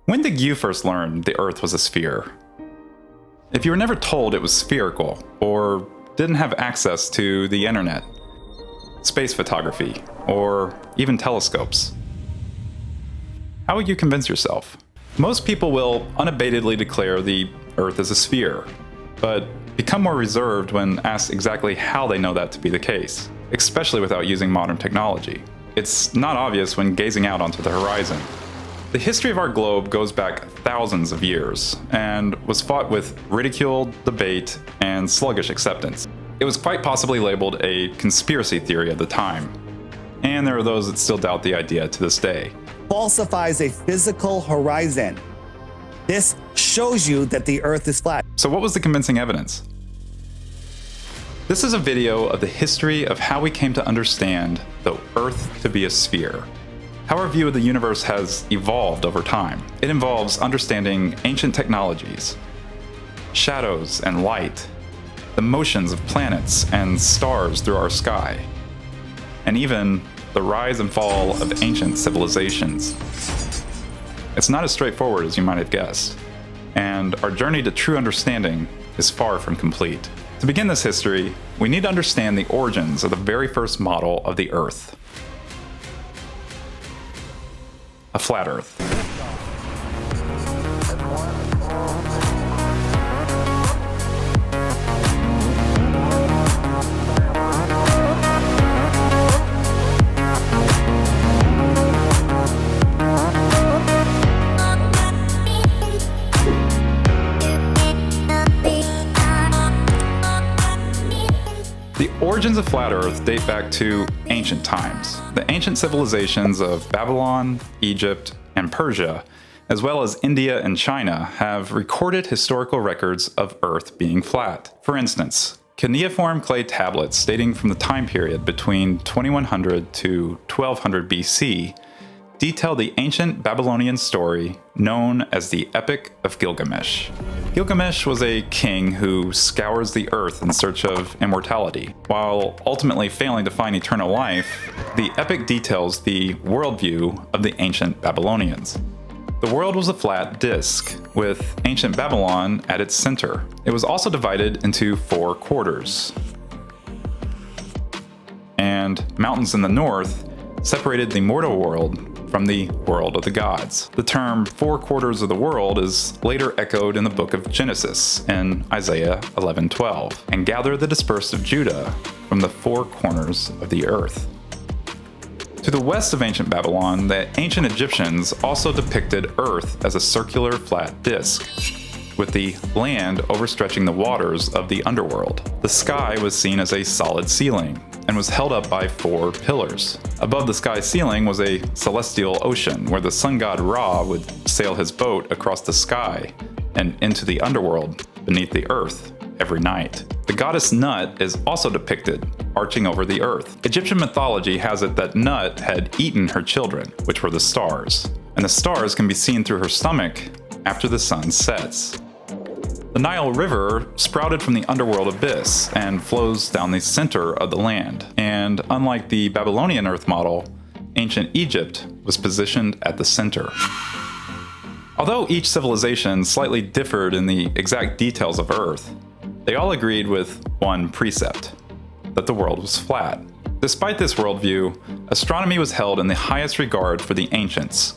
When did you first learn the Earth was a sphere? If you were never told it was spherical, or didn't have access to the internet, space photography, or even telescopes, how would you convince yourself? Most people will unabatedly declare the Earth is a sphere, but become more reserved when asked exactly how they know that to be the case, especially without using modern technology. It's not obvious when gazing out onto the horizon. The history of our globe goes back thousands of years, and was fought with ridicule, debate, and sluggish acceptance. It was quite possibly labeled a conspiracy theory at the time, and there are those that still doubt the idea to this day. Falsifies a physical horizon. This shows you that the Earth is flat. So what was the convincing evidence? This is a video of the history of how we came to understand the Earth to be a sphere. How our view of the universe has evolved over time. It involves understanding ancient technologies, shadows and light, the motions of planets and stars through our sky, and even the rise and fall of ancient civilizations. It's not as straightforward as you might have guessed, and our journey to true understanding is far from complete. To begin this history, we need to understand the origins of the very first model of the Earth. A flat Earth. The origins of flat Earth date back to ancient times. The ancient civilizations of Babylon, Egypt, and Persia, as well as India and China, have recorded historical records of Earth being flat. For instance, cuneiform clay tablets dating from the time period between 2100 to 1200 BC detail the ancient Babylonian story known as the Epic of Gilgamesh. Gilgamesh was a king who scours the earth in search of immortality. While ultimately failing to find eternal life, the epic details the worldview of the ancient Babylonians. The world was a flat disk, with ancient Babylon at its center. It was also divided into 4 quarters, and mountains in the north separated the mortal world from the world of the gods. The term 4 quarters of the world is later echoed in the book of Genesis in Isaiah 11:12, and gather the dispersed of Judah from the 4 corners of the earth. To the west of ancient Babylon, the ancient Egyptians also depicted Earth as a circular flat disk, with the land overstretching the waters of the underworld. The sky was seen as a solid ceiling, and was held up by 4 pillars. Above the sky ceiling was a celestial ocean where the sun god Ra would sail his boat across the sky and into the underworld beneath the earth every night. The goddess Nut is also depicted arching over the earth. Egyptian mythology has it that Nut had eaten her children, which were the stars, and the stars can be seen through her stomach after the sun sets. The Nile River sprouted from the underworld abyss and flows down the center of the land. And unlike the Babylonian Earth model, ancient Egypt was positioned at the center. Although each civilization slightly differed in the exact details of Earth, they all agreed with one precept: that the world was flat. Despite this worldview, astronomy was held in the highest regard for the ancients,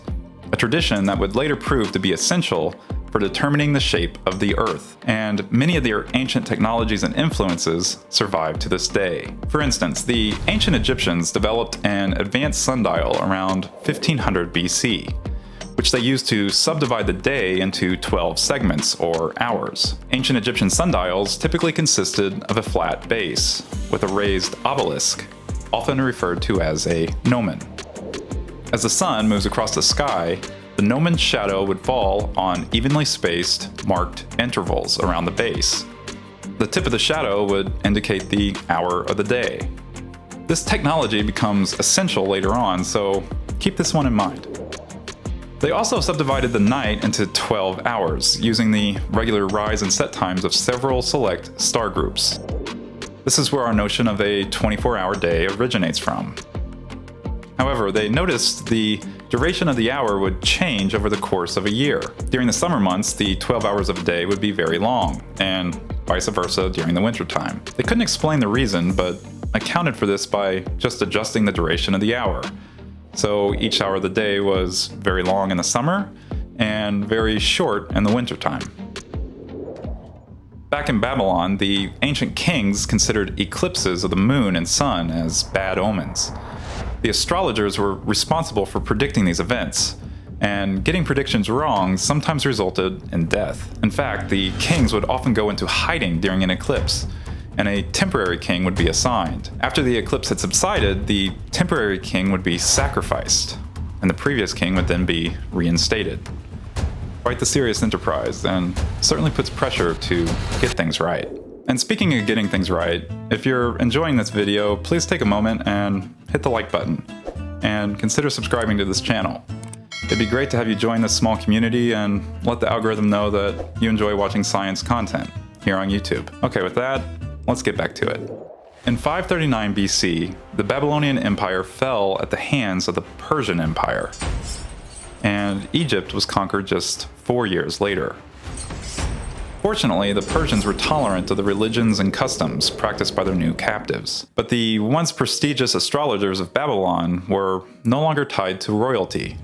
a tradition that would later prove to be essential for determining the shape of the Earth, and many of their ancient technologies and influences survive to this day. For instance, the ancient Egyptians developed an advanced sundial around 1500 BC, which they used to subdivide the day into 12 segments or hours. Ancient Egyptian sundials typically consisted of a flat base with a raised obelisk, often referred to as a gnomon. As the sun moves across the sky, the gnomon's shadow would fall on evenly spaced, marked intervals around the base. The tip of the shadow would indicate the hour of the day. This technology becomes essential later on, so keep this one in mind. They also subdivided the night into 12 hours, using the regular rise and set times of several select star groups. This is where our notion of a 24-hour day originates from. However, they noticed the duration of the hour would change over the course of a year. During the summer months, the 12 hours of a day would be very long, and vice versa during the wintertime. They couldn't explain the reason, but accounted for this by just adjusting the duration of the hour. So each hour of the day was very long in the summer and very short in the wintertime. Back in Babylon, the ancient kings considered eclipses of the moon and sun as bad omens. The astrologers were responsible for predicting these events, and getting predictions wrong sometimes resulted in death. In fact, the kings would often go into hiding during an eclipse, and a temporary king would be assigned. After the eclipse had subsided, the temporary king would be sacrificed, and the previous king would then be reinstated. Quite the serious enterprise, and certainly puts pressure to get things right. And speaking of getting things right, if you're enjoying this video, please take a moment and hit the like button, and consider subscribing to this channel. It'd be great to have you join this small community and let the algorithm know that you enjoy watching science content here on YouTube. Okay, with that, let's get back to it. In 539 BC, the Babylonian Empire fell at the hands of the Persian Empire, and Egypt was conquered just 4 years later. Fortunately, the Persians were tolerant of the religions and customs practiced by their new captives. But the once prestigious astrologers of Babylon were no longer tied to royalty.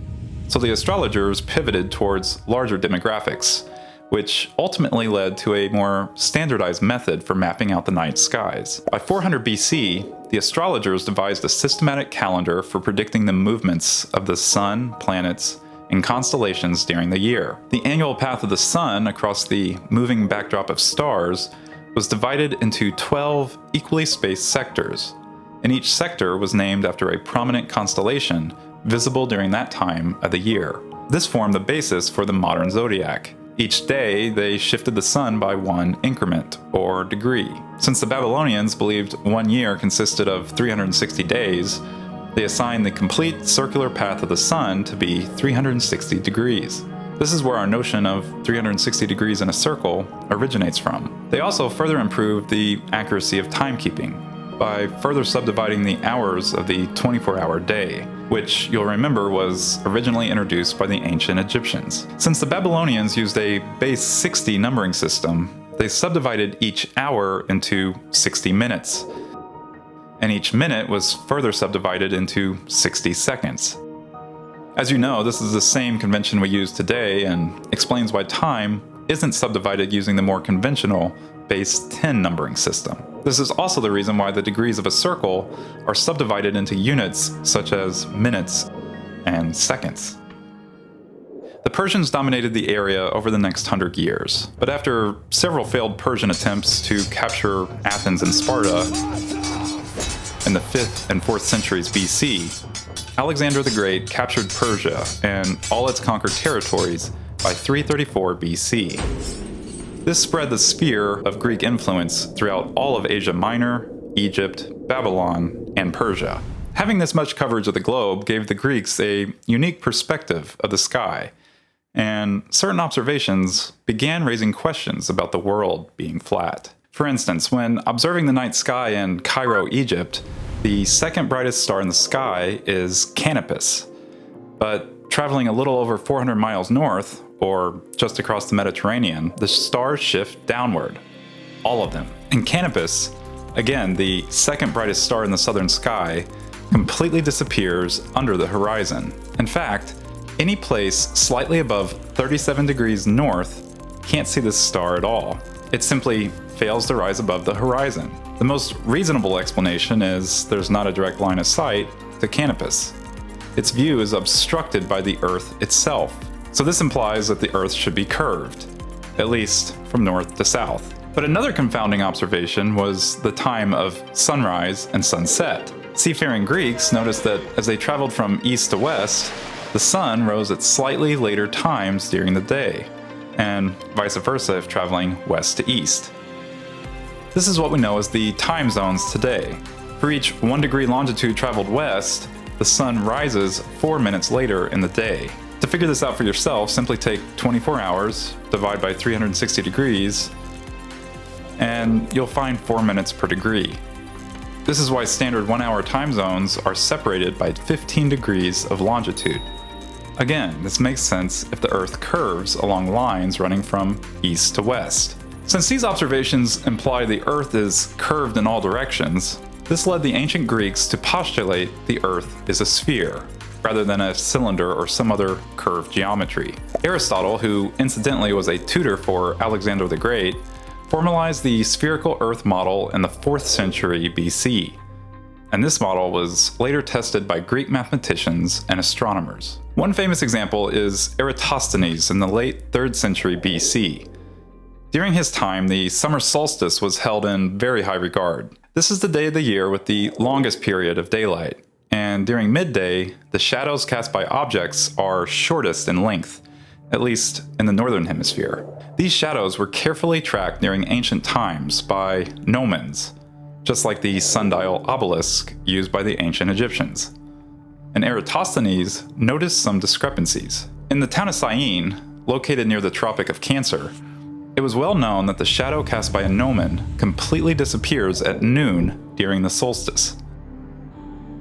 So the astrologers pivoted towards larger demographics, which ultimately led to a more standardized method for mapping out the night skies. By 400 BC, the astrologers devised a systematic calendar for predicting the movements of the sun, planets, and constellations during the year. The annual path of the sun across the moving backdrop of stars was divided into 12 equally spaced sectors, and each sector was named after a prominent constellation visible during that time of the year. This formed the basis for the modern zodiac. Each day, they shifted the sun by one increment, or degree. Since the Babylonians believed 1 year consisted of 360 days, they assigned the complete circular path of the sun to be 360 degrees. This is where our notion of 360 degrees in a circle originates from. They also further improved the accuracy of timekeeping by further subdividing the hours of the 24-hour day, which you'll remember was originally introduced by the ancient Egyptians. Since the Babylonians used a base 60 numbering system, they subdivided each hour into 60 minutes, and each minute was further subdivided into 60 seconds. As you know, this is the same convention we use today and explains why time isn't subdivided using the more conventional base 10 numbering system. This is also the reason why the degrees of a circle are subdivided into units such as minutes and seconds. The Persians dominated the area over the next 100 years, but after several failed Persian attempts to capture Athens and Sparta, in the 5th and 4th centuries BC, Alexander the Great captured Persia and all its conquered territories by 334 BC. This spread the sphere of Greek influence throughout all of Asia Minor, Egypt, Babylon, and Persia. Having this much coverage of the globe gave the Greeks a unique perspective of the sky, and certain observations began raising questions about the world being flat. For instance, when observing the night sky in Cairo, Egypt, the second brightest star in the sky is Canopus. But traveling a little over 400 miles north, or just across the Mediterranean, the stars shift downward. All of them. And Canopus, again, the second brightest star in the southern sky, completely disappears under the horizon. In fact, any place slightly above 37 degrees north can't see this star at all. It simply fails to rise above the horizon. The most reasonable explanation is there's not a direct line of sight to Canopus. Its view is obstructed by the Earth itself. So this implies that the Earth should be curved, at least from north to south. But another confounding observation was the time of sunrise and sunset. Seafaring Greeks noticed that as they traveled from east to west, the sun rose at slightly later times during the day, and vice versa if traveling west to east. This is what we know as the time zones today. For each 1 degree longitude traveled west, the sun rises 4 minutes later in the day. To figure this out for yourself, simply take 24 hours, divide by 360 degrees, and you'll find 4 minutes per degree. This is why standard 1 hour time zones are separated by 15 degrees of longitude. Again, this makes sense if the Earth curves along lines running from east to west. Since these observations imply the Earth is curved in all directions, this led the ancient Greeks to postulate the Earth is a sphere, rather than a cylinder or some other curved geometry. Aristotle, who incidentally was a tutor for Alexander the Great, formalized the spherical Earth model in the 4th century BC, and this model was later tested by Greek mathematicians and astronomers. One famous example is Eratosthenes in the late 3rd century BC. During his time, the summer solstice was held in very high regard. This is the day of the year with the longest period of daylight, and during midday, the shadows cast by objects are shortest in length, at least in the northern hemisphere. These shadows were carefully tracked during ancient times by gnomons, just like the sundial obelisk used by the ancient Egyptians. And Eratosthenes noticed some discrepancies. In the town of Syene, located near the Tropic of Cancer, it was well known that the shadow cast by a gnomon completely disappears at noon during the solstice.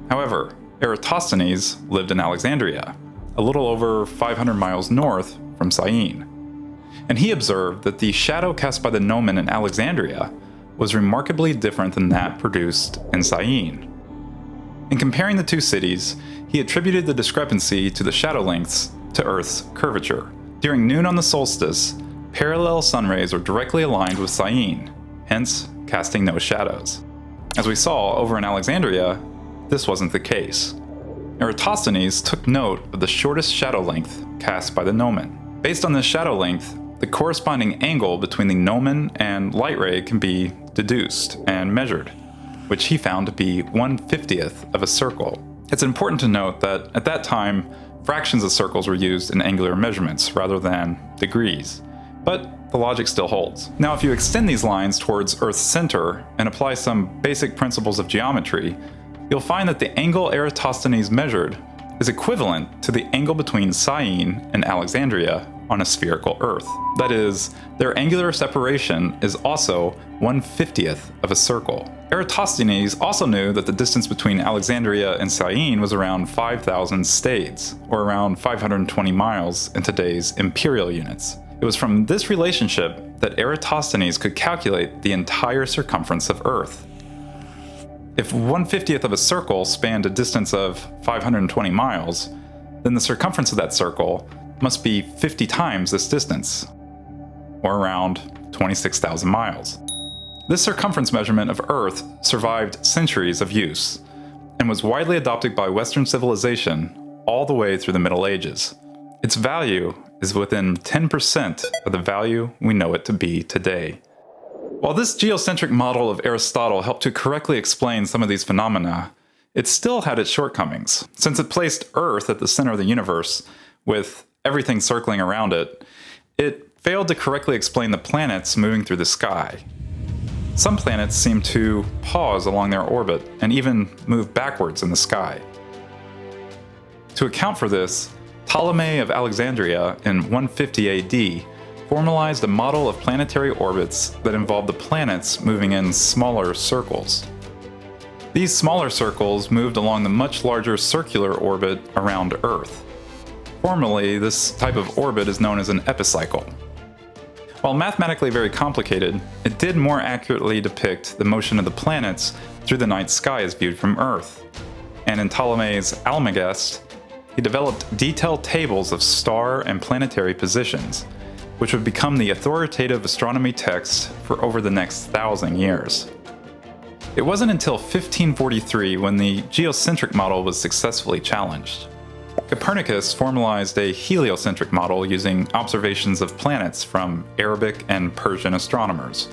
However, Eratosthenes lived in Alexandria, a little over 500 miles north from Syene, and he observed that the shadow cast by the gnomon in Alexandria was remarkably different than that produced in Syene. In comparing the two cities, he attributed the discrepancy to the shadow lengths to Earth's curvature. During noon on the solstice, parallel sun rays are directly aligned with Syene, hence casting no shadows. As we saw over in Alexandria, this wasn't the case. Eratosthenes took note of the shortest shadow length cast by the gnomon. Based on this shadow length, the corresponding angle between the gnomon and light ray can be deduced and measured, which he found to be 1/50th of a circle. It's important to note that at that time, fractions of circles were used in angular measurements rather than degrees, but the logic still holds. Now, if you extend these lines towards Earth's center and apply some basic principles of geometry, you'll find that the angle Eratosthenes measured is equivalent to the angle between Syene and Alexandria on a spherical Earth. That is, their angular separation is also 1/50th of a circle. Eratosthenes also knew that the distance between Alexandria and Syene was around 5,000 stades, or around 520 miles in today's imperial units. It was from this relationship that Eratosthenes could calculate the entire circumference of Earth. If 1/50th of a circle spanned a distance of 520 miles, then the circumference of that circle must be 50 times this distance, or around 26,000 miles. This circumference measurement of Earth survived centuries of use, and was widely adopted by Western civilization all the way through the Middle Ages. Its value is within 10% of the value we know it to be today. While this geocentric model of Aristotle helped to correctly explain some of these phenomena, it still had its shortcomings. Since it placed Earth at the center of the universe, with everything circling around it, it failed to correctly explain the planets moving through the sky. Some planets seem to pause along their orbit and even move backwards in the sky. To account for this, Ptolemy of Alexandria in 150 AD formalized a model of planetary orbits that involved the planets moving in smaller circles. These smaller circles moved along the much larger circular orbit around Earth. Formally, this type of orbit is known as an epicycle. While mathematically very complicated, it did more accurately depict the motion of the planets through the night sky as viewed from Earth. And in Ptolemy's Almagest, he developed detailed tables of star and planetary positions, which would become the authoritative astronomy text for over the next 1,000 years. It wasn't until 1543 when the geocentric model was successfully challenged. Copernicus formalized a heliocentric model using observations of planets from Arabic and Persian astronomers,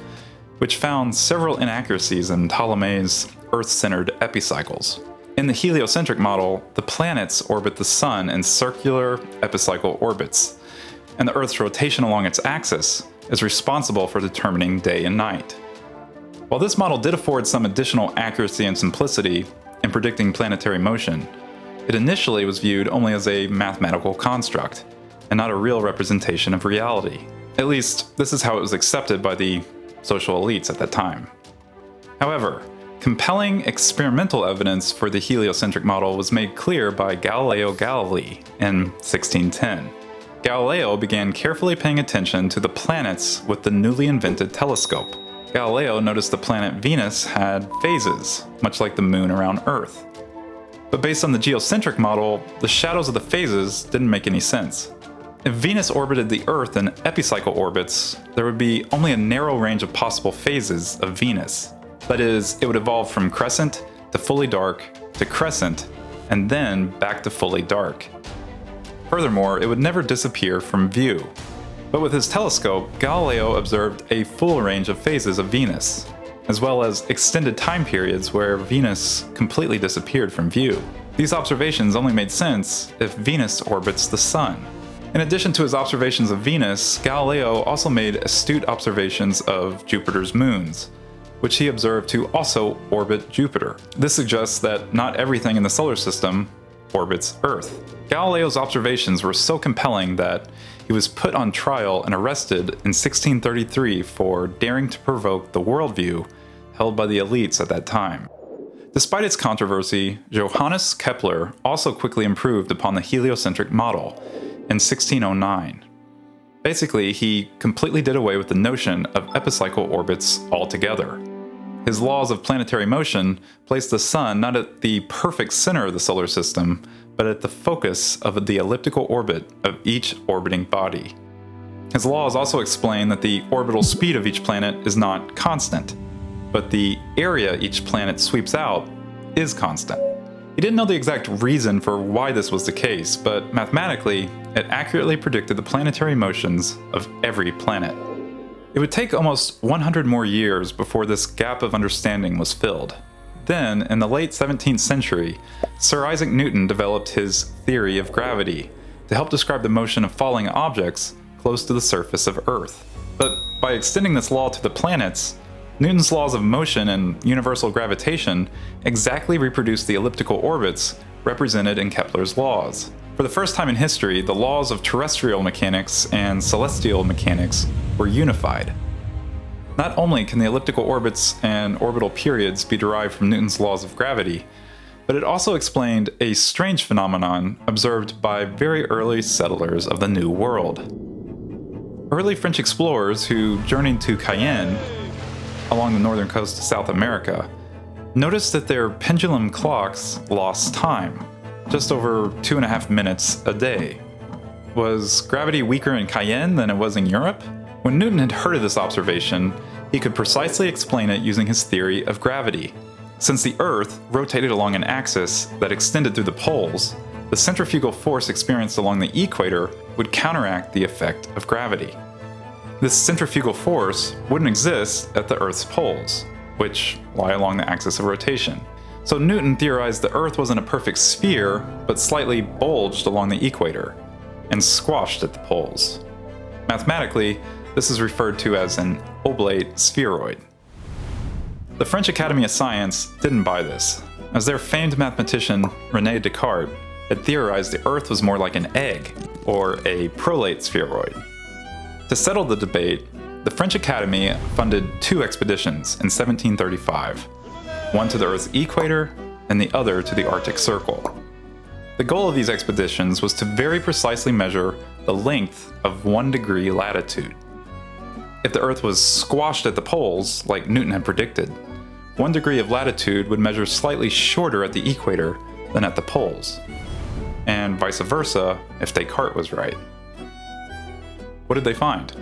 which found several inaccuracies in Ptolemy's Earth-centered epicycles. In the heliocentric model, the planets orbit the Sun in circular epicycle orbits, and the Earth's rotation along its axis is responsible for determining day and night. While this model did afford some additional accuracy and simplicity in predicting planetary motion, it initially was viewed only as a mathematical construct, and not a real representation of reality. At least, this is how it was accepted by the social elites at that time. However, Compelling experimental evidence for the heliocentric model was made clear by Galileo Galilei in 1610. Galileo began carefully paying attention to the planets with the newly invented telescope. Galileo noticed the planet Venus had phases, much like the moon around Earth. But based on the geocentric model, the shadows of the phases didn't make any sense. If Venus orbited the Earth in epicycle orbits, there would be only a narrow range of possible phases of Venus. That is, it would evolve from crescent to fully dark to crescent, and then back to fully dark. Furthermore, it would never disappear from view. But with his telescope, Galileo observed a full range of phases of Venus, as well as extended time periods where Venus completely disappeared from view. These observations only made sense if Venus orbits the Sun. In addition to his observations of Venus, Galileo also made astute observations of Jupiter's moons, which he observed to also orbit Jupiter. This suggests that not everything in the solar system orbits Earth. Galileo's observations were so compelling that he was put on trial and arrested in 1633 for daring to provoke the worldview held by the elites at that time. Despite its controversy, Johannes Kepler also quickly improved upon the heliocentric model in 1609. Basically, he completely did away with the notion of epicycle orbits altogether. His laws of planetary motion placed the Sun not at the perfect center of the solar system, but at the focus of the elliptical orbit of each orbiting body. His laws also explain that the orbital speed of each planet is not constant, but the area each planet sweeps out is constant. He didn't know the exact reason for why this was the case, but mathematically, it accurately predicted the planetary motions of every planet. It would take almost 100 more years before this gap of understanding was filled. Then, in the late 17th century, Sir Isaac Newton developed his theory of gravity to help describe the motion of falling objects close to the surface of Earth. But by extending this law to the planets, Newton's laws of motion and universal gravitation exactly reproduced the elliptical orbits represented in Kepler's laws. For the first time in history, the laws of terrestrial mechanics and celestial mechanics were unified. Not only can the elliptical orbits and orbital periods be derived from Newton's laws of gravity, but it also explained a strange phenomenon observed by very early settlers of the New World. Early French explorers who journeyed to Cayenne, along the northern coast of South America, noticed that their pendulum clocks lost time, just over 2.5 minutes a day. Was gravity weaker in Cayenne than it was in Europe? When Newton had heard of this observation, he could precisely explain it using his theory of gravity. Since the Earth rotated along an axis that extended through the poles, the centrifugal force experienced along the equator would counteract the effect of gravity. This centrifugal force wouldn't exist at the Earth's poles, which lie along the axis of rotation. So Newton theorized the Earth wasn't a perfect sphere, but slightly bulged along the equator, and squashed at the poles. Mathematically, this is referred to as an oblate spheroid. The French Academy of Science didn't buy this, as their famed mathematician René Descartes had theorized the Earth was more like an egg, or a prolate spheroid. To settle the debate, the French Academy funded 2 expeditions in 1735, one to the Earth's equator and the other to the Arctic Circle. The goal of these expeditions was to very precisely measure the length of 1 degree latitude. If the Earth was squashed at the poles, like Newton had predicted, 1 degree of latitude would measure slightly shorter at the equator than at the poles, and vice versa if Descartes was right. What did they find?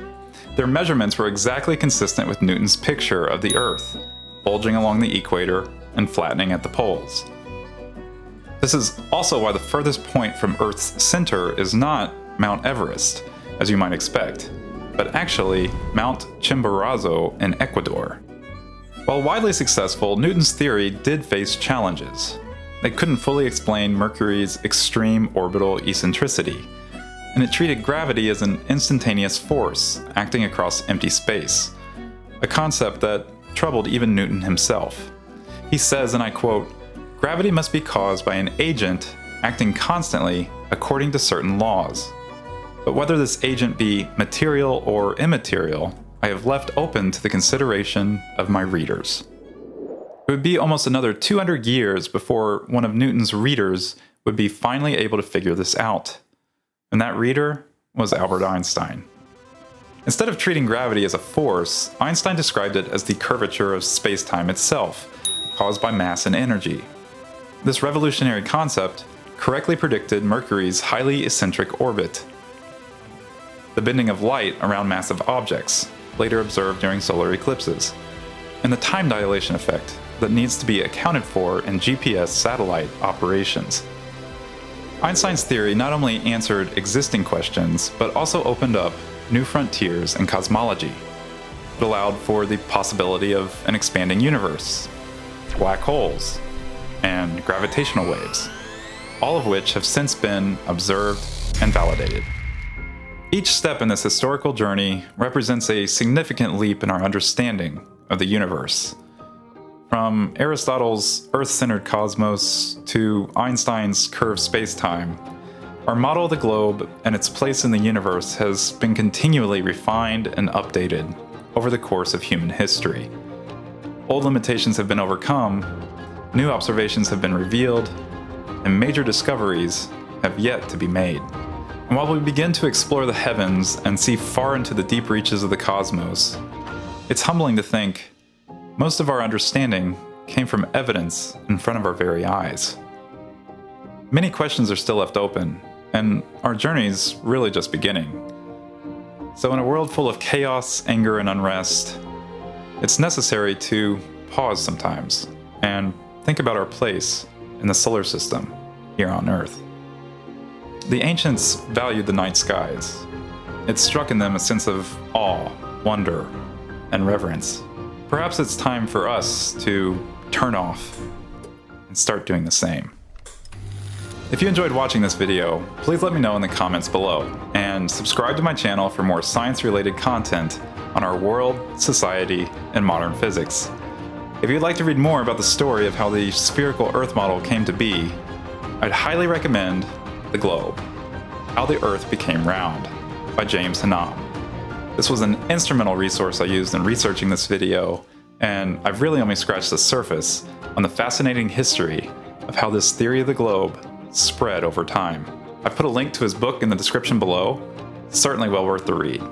Their measurements were exactly consistent with Newton's picture of the Earth, bulging along the equator and flattening at the poles. This is also why the furthest point from Earth's center is not Mount Everest, as you might expect, but actually Mount Chimborazo in Ecuador. While widely successful, Newton's theory did face challenges. It couldn't fully explain Mercury's extreme orbital eccentricity, and it treated gravity as an instantaneous force acting across empty space, a concept that troubled even Newton himself. He says, and I quote, "Gravity must be caused by an agent acting constantly according to certain laws. But whether this agent be material or immaterial, I have left open to the consideration of my readers." It would be almost another 200 years before one of Newton's readers would be finally able to figure this out. And that reader was Albert Einstein. Instead of treating gravity as a force, Einstein described it as the curvature of space-time itself, caused by mass and energy. This revolutionary concept correctly predicted Mercury's highly eccentric orbit, the bending of light around massive objects, later observed during solar eclipses, and the time dilation effect that needs to be accounted for in GPS satellite operations. Einstein's theory not only answered existing questions, but also opened up new frontiers in cosmology. It allowed for the possibility of an expanding universe, black holes, and gravitational waves, all of which have since been observed and validated. Each step in this historical journey represents a significant leap in our understanding of the universe. From Aristotle's Earth-centered cosmos to Einstein's curved space-time, our model of the globe and its place in the universe has been continually refined and updated over the course of human history. Old limitations have been overcome, new observations have been revealed, and major discoveries have yet to be made. And while we begin to explore the heavens and see far into the deep reaches of the cosmos, it's humbling to think most of our understanding came from evidence in front of our very eyes. Many questions are still left open, and our journey's really just beginning. So in a world full of chaos, anger, and unrest, it's necessary to pause sometimes and think about our place in the solar system here on Earth. The ancients valued the night skies. It struck in them a sense of awe, wonder, and reverence. Perhaps it's time for us to turn off and start doing the same. If you enjoyed watching this video, please let me know in the comments below, and subscribe to my channel for more science-related content on our world, society, and modern physics. If you'd like to read more about the story of how the spherical Earth model came to be, I'd highly recommend The Globe: How the Earth Became Round by James Hannam. This was an instrumental resource I used in researching this video, and I've really only scratched the surface on the fascinating history of how this theory of the globe spread over time. I've put a link to his book in the description below. Certainly well worth the read.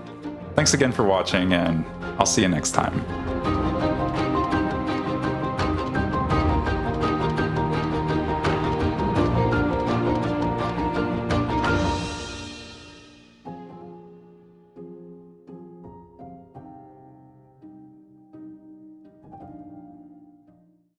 Thanks again for watching, and I'll see you next time.